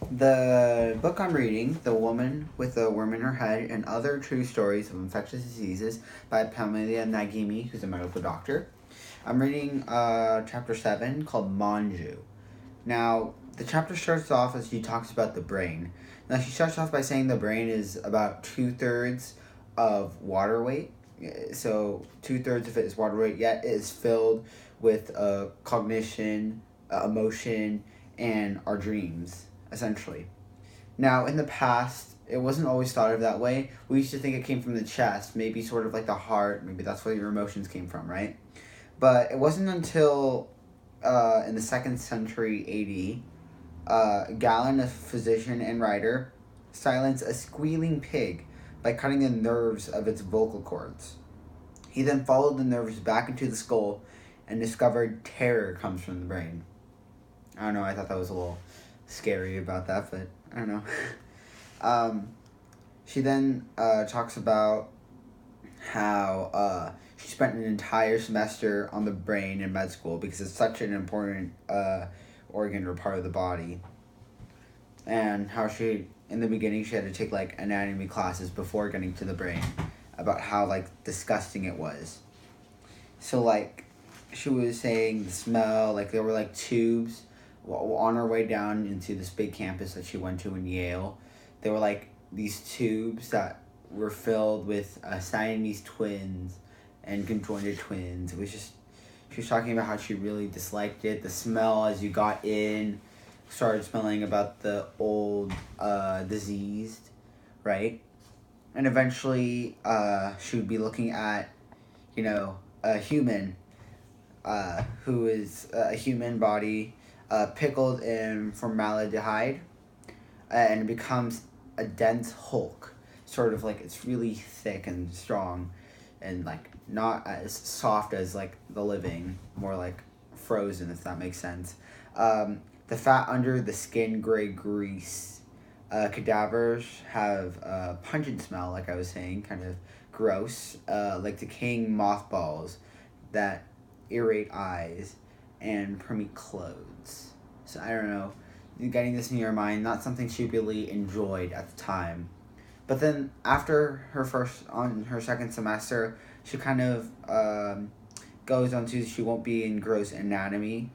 The book I'm reading, The Woman with a Worm in Her Head and Other True Stories of Infectious Diseases by Pamela Nagami, who's a medical doctor. I'm reading chapter 7 called Manju. Now, the chapter starts off as she talks about the brain. Now, she starts off by saying the brain is about 2/3 of water weight. So, 2/3 of it is water weight, yet it is filled with cognition, emotion, and our dreams, essentially. Now, in the past, it wasn't always thought of that way. We used to think it came from the chest, maybe sort of like the heart, maybe that's where your emotions came from, right? But it wasn't until in the 2nd century AD, Galen, a physician and writer, silenced a squealing pig by cutting the nerves of its vocal cords. He then followed the nerves back into the skull and discovered terror comes from the brain. I don't know, I thought that was a little scary about that, but I don't know. She then talks about how she spent an entire semester on the brain in med school because it's such an important organ or part of the body. And how she, in the beginning, she had to take like anatomy classes before getting to the brain about how like disgusting it was. So like, she was saying the smell, like there were like tubes on her way down into this big campus that she went to in Yale. There were like these tubes that were filled with Siamese twins and conjoined twins. It was just, she was talking about how she really disliked it. The smell as you got in started smelling about the old diseased, right? And eventually she would be looking at, a human who is a human body pickled in formaldehyde, and it becomes a dense hulk, sort of like it's really thick and strong, and like not as soft as like the living, more like frozen, if that makes sense. The fat under the skin, gray grease. Cadavers have a pungent smell, like I was saying, kind of gross, like decaying mothballs that irrate eyes and permeate clothes. So I don't know, getting this in your mind, not something she really enjoyed at the time. But then after on her second semester, she kind of goes on to, she won't be in gross anatomy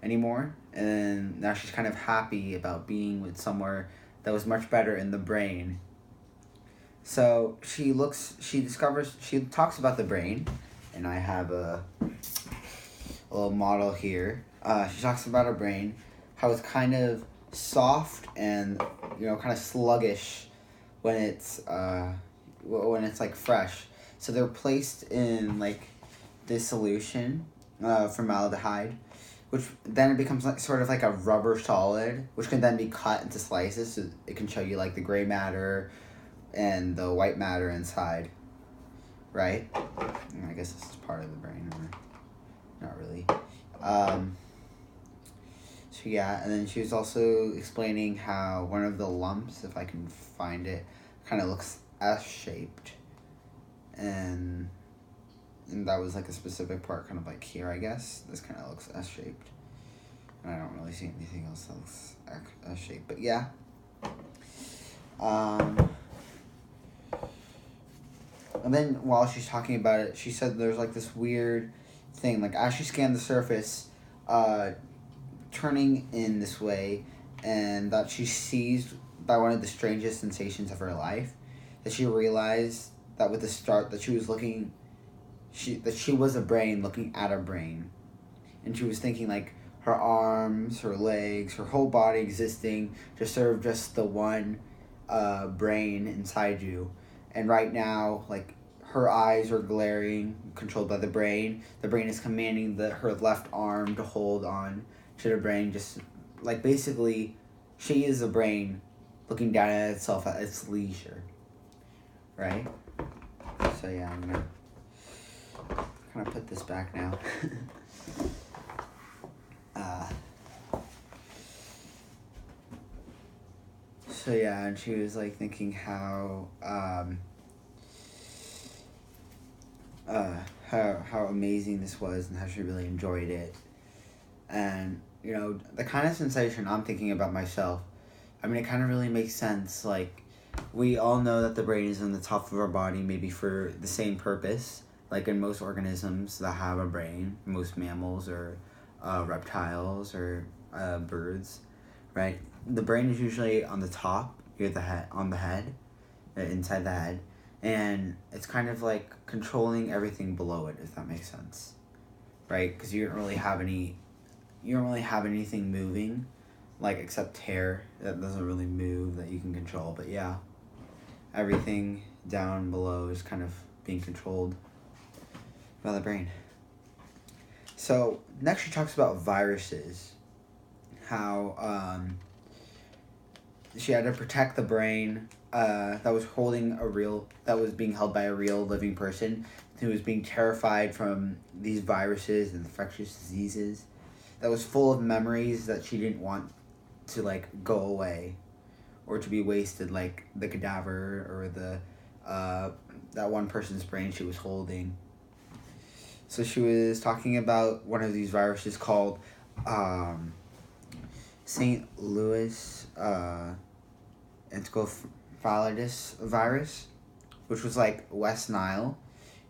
anymore. And now she's kind of happy about being with somewhere that was much better in the brain. So she talks about the brain, and I have a little model here. She talks about her brain, how it's kind of soft and, kind of sluggish when it's like fresh. So they're placed in like this solution, formaldehyde, which then it becomes like sort of like a rubber solid, which can then be cut into slices. So it can show you like the gray matter and the white matter inside, right? I guess this is part of the brain, or not really. So yeah, and then she was also explaining how one of the lumps, if I can find it, kind of looks S-shaped, and that was like a specific part, kind of like here, I guess. This kind of looks S-shaped, and I don't really see anything else that looks S-shaped, but yeah. And then while she's talking about it, she said there's like this weird thing, like as she scanned the surface, turning in this way, and that she seized by one of the strangest sensations of her life, that she realized that with the start that she was looking, that she was a brain looking at a brain, and she was thinking like her arms, her legs, her whole body existing to serve just the one brain inside you. And right now, like, her eyes are glaring, controlled by the brain. The brain is commanding her left arm to hold on to the brain, just like basically she is a brain looking down at itself at its leisure, right? So yeah, I'm gonna kind of put this back now. So yeah, and she was like thinking how how amazing this was and how she really enjoyed it. And, the kind of sensation I'm thinking about myself I mean, it kind of really makes sense. Like, we all know that the brain is on the top of our body, maybe for the same purpose. Like in most organisms that have a brain, most mammals or reptiles or birds, right? The brain is usually on the top, near the head, on the head, inside the head, and it's kind of like controlling everything below it, if that makes sense, right? Because you don't really have anything moving, like except hair that doesn't really move that you can control. But yeah, everything down below is kind of being controlled by the brain. So next she talks about viruses, how she had to protect the brain that was being held by a real living person who was being terrified from these viruses and infectious diseases, that was full of memories that she didn't want to like go away or to be wasted, like the cadaver or the that one person's brain she was holding. So she was talking about one of these viruses called St. Louis encephalitis virus, which was like West Nile.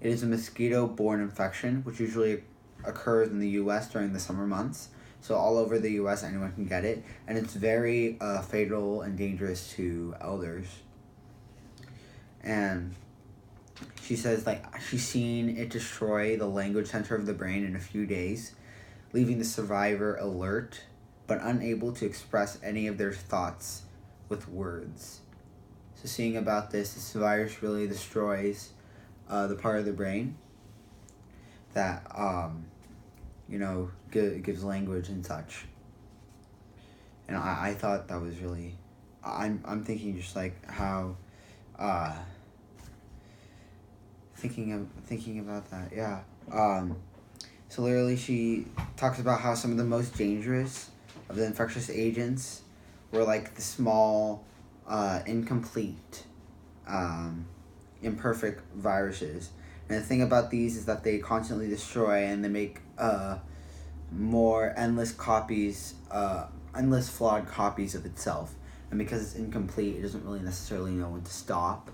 It is a mosquito-borne infection, which usually occurs in the U.S. during the summer months. So all over the U.S., anyone can get it, and it's very fatal and dangerous to elders. And she says like she's seen it destroy the language center of the brain in a few days, leaving the survivor alert but unable to express any of their thoughts with words. So seeing about this virus really destroys the part of the brain that gives language and such. And I thought that was really, I'm thinking just like how thinking about that, yeah. So literally she talks about how some of the most dangerous of the infectious agents were like the small, incomplete, imperfect viruses. And the thing about these is that they constantly destroy and they make more endless flawed copies of itself. And because it's incomplete, it doesn't really necessarily know when to stop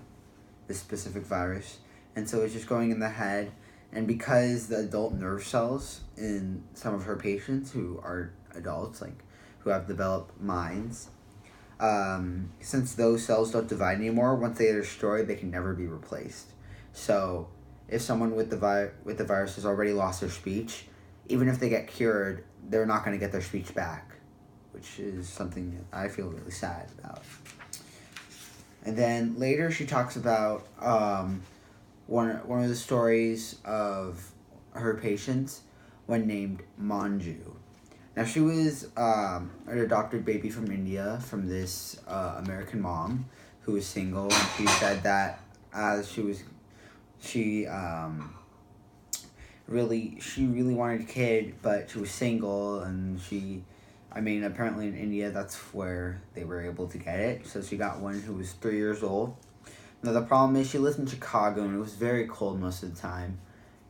this specific virus. And so it's just going in the head. And because the adult nerve cells in some of her patients who are adults, like who have developed minds, since those cells don't divide anymore, once they are destroyed, they can never be replaced. So if someone with the virus has already lost their speech, even if they get cured, they're not going to get their speech back, which is something I feel really sad about. And then later she talks about one of the stories of her patients, one named Manju. Now she was an adopted baby from India from this American mom who was single, and she said that as she really wanted a kid, but she was single, and apparently in India that's where they were able to get it. So she got one who was 3 years old. Now the problem is she lived in Chicago and it was very cold most of the time,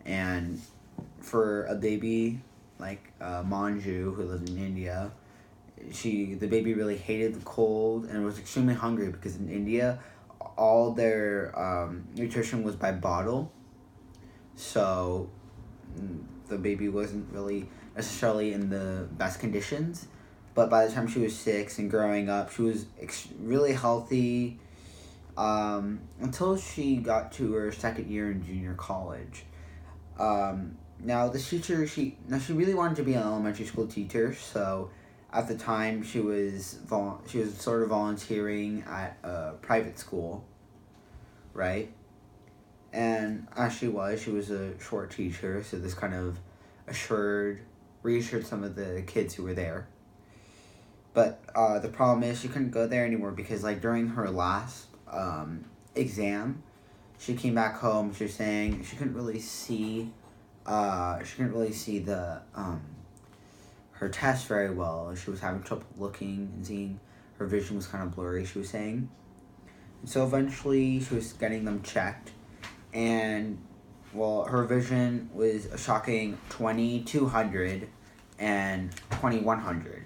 and for a baby like Manju who lived in India, the baby really hated the cold and was extremely hungry because in India all their nutrition was by bottle, so the baby wasn't really necessarily in the best conditions. But by the time she was 6 and growing up, she was really healthy until she got to her second year in junior college. Now the teacher, she really wanted to be an elementary school teacher, so at the time she was sort of volunteering at a private school, right? And as she was a short teacher, so this kind of reassured some of the kids who were there. But the problem is she couldn't go there anymore because like during her last exam, she came back home. She was saying she couldn't really see the her test very well. She was having trouble looking and seeing. Her vision was kind of blurry, she was saying. And so eventually she was getting them checked, and well, her vision was a shocking 20/200 and 20/100.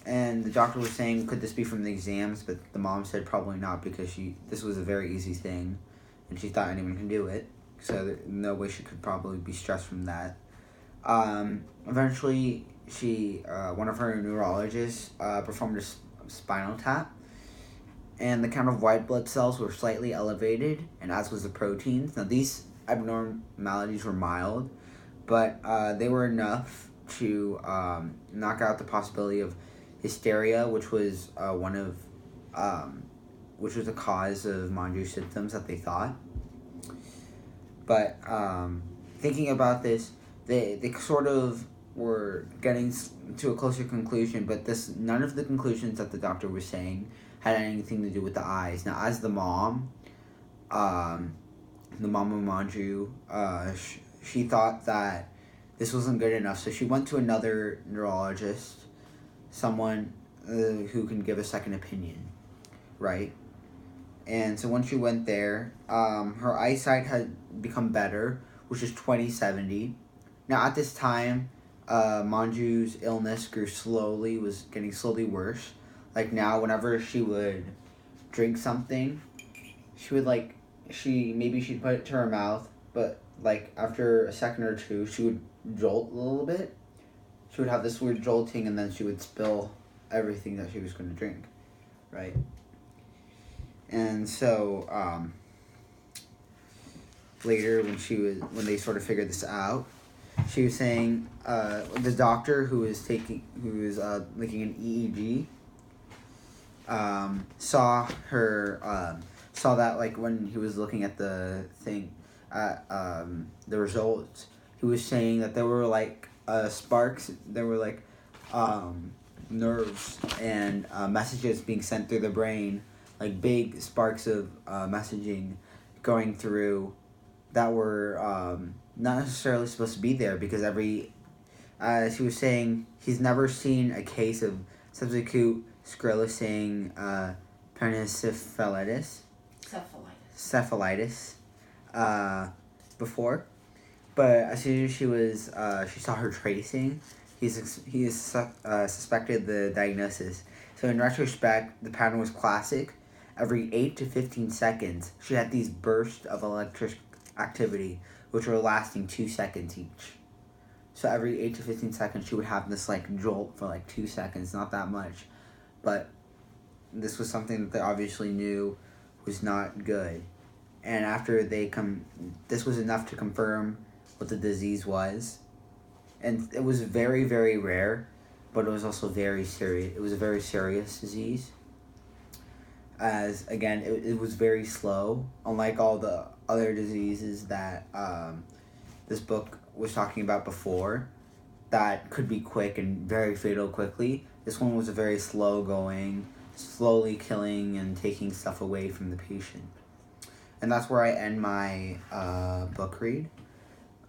and the doctor was saying, could this be from the exams? But the mom said probably not, because this was a very easy thing, and she thought anyone can do it. So no way she could probably be stressed from that. Eventually, one of her neurologists performed a spinal tap, and the count of white blood cells were slightly elevated, and as was the proteins. Now, these abnormalities were mild, but they were enough to knock out the possibility of hysteria, which was which was the cause of Manju's symptoms that they thought. But thinking about this, they sort of were getting to a closer conclusion, but none of the conclusions that the doctor was saying had anything to do with the eyes. Now, as the mom of Manju, she thought that this wasn't good enough, so she went to another neurologist, someone who can give a second opinion, right? And so when she went there, her eyesight had become better, which is 20/70. Now, at this time, Manju's illness was getting slowly worse. Like now, whenever she would drink something, she would she'd put it to her mouth, but like after a second or two, she would jolt a little bit. She would have this weird jolting, and then she would spill everything that she was going to drink, right? And so later, when they sort of figured this out, she was saying the doctor who was making an EEG saw that, like, when he was looking at the thing at the results, he was saying that there were like sparks, there were like nerves and messages being sent through the brain, like big sparks of messaging going through that were not necessarily supposed to be there, because she was saying he's never seen a case of subacute sclerosing cephalitis before, but as soon as she saw her tracing, he suspected the diagnosis. So in retrospect, the pattern was classic. Every 8 to 15 seconds, she had these bursts of electric activity, which were lasting 2 seconds each. So every 8 to 15 seconds, she would have this like jolt for like 2 seconds, not that much. But this was something that they obviously knew was not good. And after this was enough to confirm what the disease was. And it was very, very rare, but it was also very serious. It was a very serious disease. As, again, it was very slow, unlike all the other diseases that this book was talking about before, that could be quick and very fatal quickly. This one was a very slow going, slowly killing and taking stuff away from the patient. And that's where I end my book read.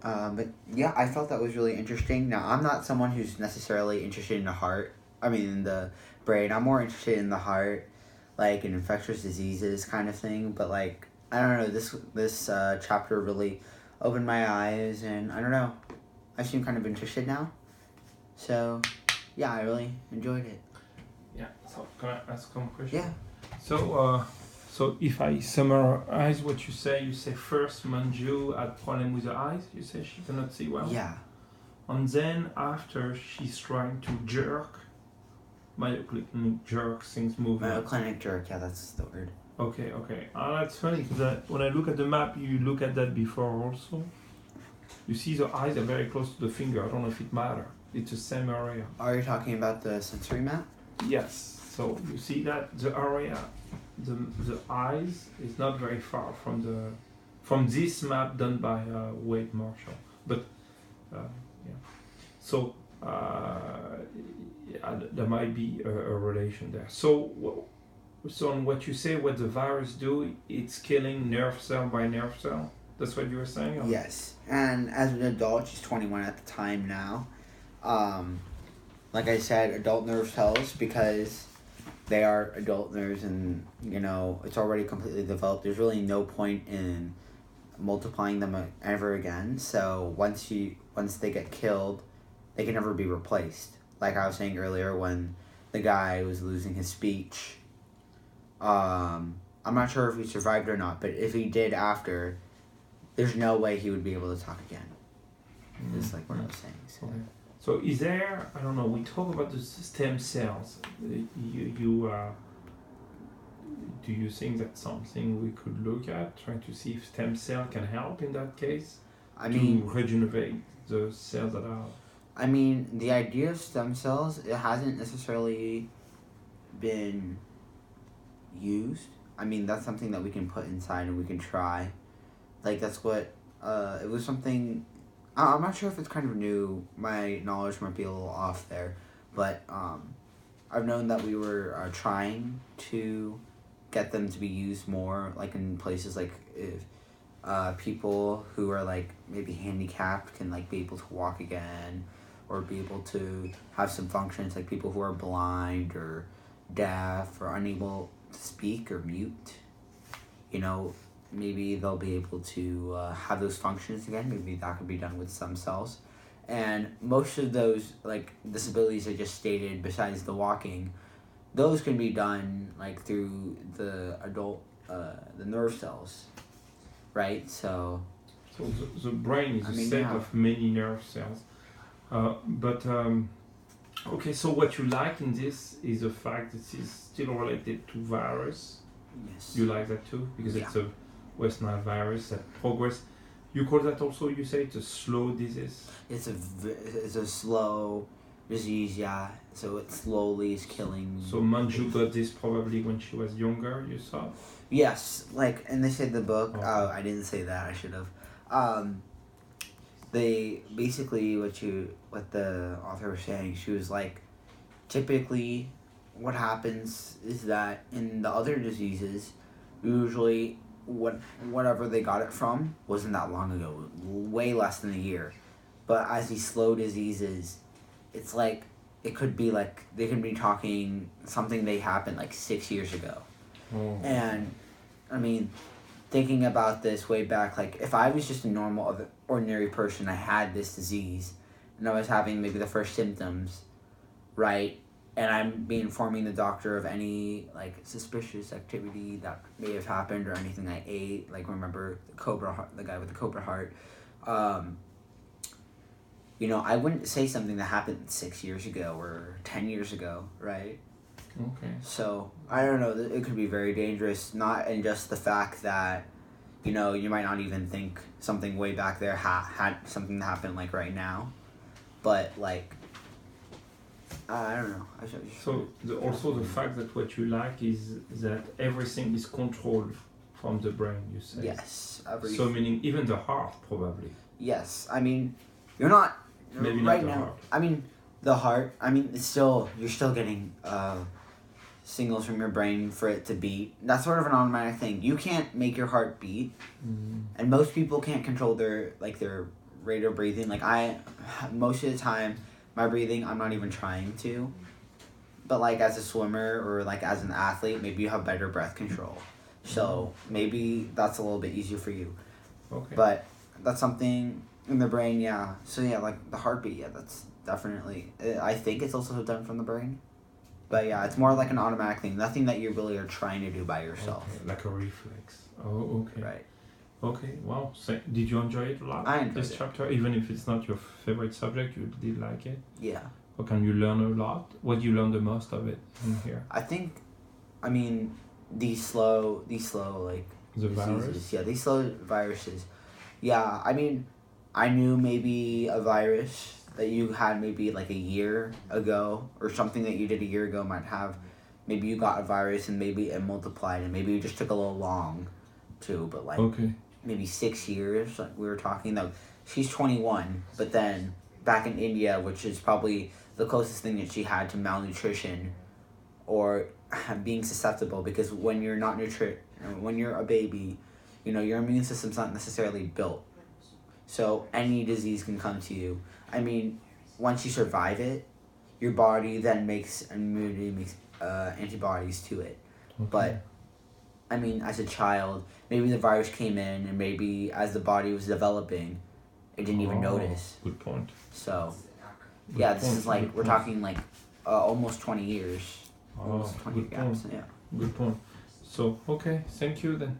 But yeah, I felt that was really interesting. Now, I'm not someone who's necessarily interested in the brain. I'm more interested in the heart, like in infectious diseases kind of thing. But like, I don't know, this chapter really opened my eyes, and I don't know, I seem kind of interested now. So yeah, I really enjoyed it. Yeah, so can I ask some questions? Yeah. So if I summarize what you say first Manju had problem with her eyes, you say she cannot see well? Yeah. And then after she's trying to jerk, myoclonic jerk, things moving. Myoclonic jerk, yeah, that's the word. Okay. That's funny, because when I look at the map, you look at that before also. You see the eyes are very close to the finger. I don't know if it matters. It's the same area. Are you talking about the sensory map? Yes. So you see that the area, the eyes is not very far from this map done by Wade Marshall. But yeah. So there might be a relation there. So on what you say, what the virus do, it's killing nerve cell by nerve cell. That's what you were saying? Or? Yes. And as an adult, she's 21 at the time now. Like I said, adult nerve cells, because they are adult nerves and, it's already completely developed. There's really no point in multiplying them ever again. So once they get killed, they can never be replaced. like I was saying earlier, when the guy was losing his speech. I'm not sure if he survived or not, but if he did after, there's no way he would be able to talk again. Is like what I was saying. So. Okay. So is there? I don't know. We talk about the stem cells. Do you think that's something we could look at, trying to see if stem cell can help in that case? I mean, to regenerate the cells that are. I mean, the idea of stem cells, it hasn't necessarily been used. I mean, that's something that we can put inside and we can try. Like, that's what, it was something, I'm not sure if it's kind of new. My knowledge might be a little off there. But, I've known that we were trying to get them to be used more, like in places like if people who are like maybe handicapped can like be able to walk again, or be able to have some functions, like people who are blind or deaf or unable to speak or mute. You know, maybe they'll be able to have those functions again. Maybe that could be done with stem cells. And most of those like disabilities I just stated, besides the walking, those can be done like through the adult, the nerve cells, right? So The brain is a set of many nerve cells. Okay, so what you like in this is the fact that it's still related to virus. Yes. You like that too? Because it's a West Nile virus that progress. You call that also, you say it's a slow disease? It's a slow disease, yeah. So it slowly is killing. So Manju got this probably when she was younger, you saw? Yes, like, and they said in the book, oh, I didn't say that, I should have. They, basically what the author was saying, she was like, typically what happens is that in the other diseases, usually whatever they got it from wasn't that long ago, way less than a year. But as these slow diseases, it's like, it could be like, they can be talking something they happened like 6 years ago. Oh. And, I mean, thinking about this way back, like, if I was just a normal, ordinary person, I had this disease, and I was having maybe the first symptoms, right, and I'm informing the doctor of any, like, suspicious activity that may have happened, or anything I ate, like, remember the guy with the cobra heart, you know, I wouldn't say something that happened 6 years ago, or 10 years ago, right? Okay. So, I don't know, it could be very dangerous, not in just the fact that, you know, you might not even think something way back there had something that happened, like, right now, but, like, I don't know. So, also the fact that what you like is that everything is controlled from the brain, you say? Yes. So, meaning even the heart, probably? Yes. I mean, you're not... Maybe right not the now, heart. I mean, the heart, I mean, you're still getting signals from your brain for it to beat. That's sort of an automatic thing. You can't make your heart beat, and most people can't control their rate of breathing. Like, most of the time, my breathing, I'm not even trying to. But, like, as a swimmer or, like, as an athlete, maybe you have better breath control. So, maybe that's a little bit easier for you. Okay. But that's something in the brain, yeah. So, yeah, like, the heartbeat, yeah, that's definitely... I think it's also done from the brain. But, yeah, it's more like an automatic thing. Nothing that you really are trying to do by yourself. Okay. Like a reflex. Oh, okay. Right. Okay, wow. So, did you enjoy it a lot? I enjoyed this chapter, even if it's not your favorite subject, you did like it? Yeah. Or can you learn a lot? What do you learn the most of it in here? I think, I mean, these slow, like... The diseases. virus? Yeah, these slow viruses. Yeah, I mean, I knew maybe a virus that you had maybe like a year ago, or something that you did a year ago might have, maybe you got a virus and maybe it multiplied, and maybe it just took a little long too, but like maybe 6 years, like we were talking, though. She's 21, but then back in India, which is probably the closest thing that she had to malnutrition or being susceptible, because when you're not when you're a baby, you know, your immune system's not necessarily built. So any disease can come to you. I mean, once you survive it, your body then makes antibodies to it. Okay. But, I mean, as a child, maybe the virus came in, and maybe as the body was developing, it didn't even notice. Good point. So, Yeah, this point, is like, good we're point. talking like almost 20 years. Oh, Almost 20 good gaps, point. yeah. Good point. So, okay, thank you then.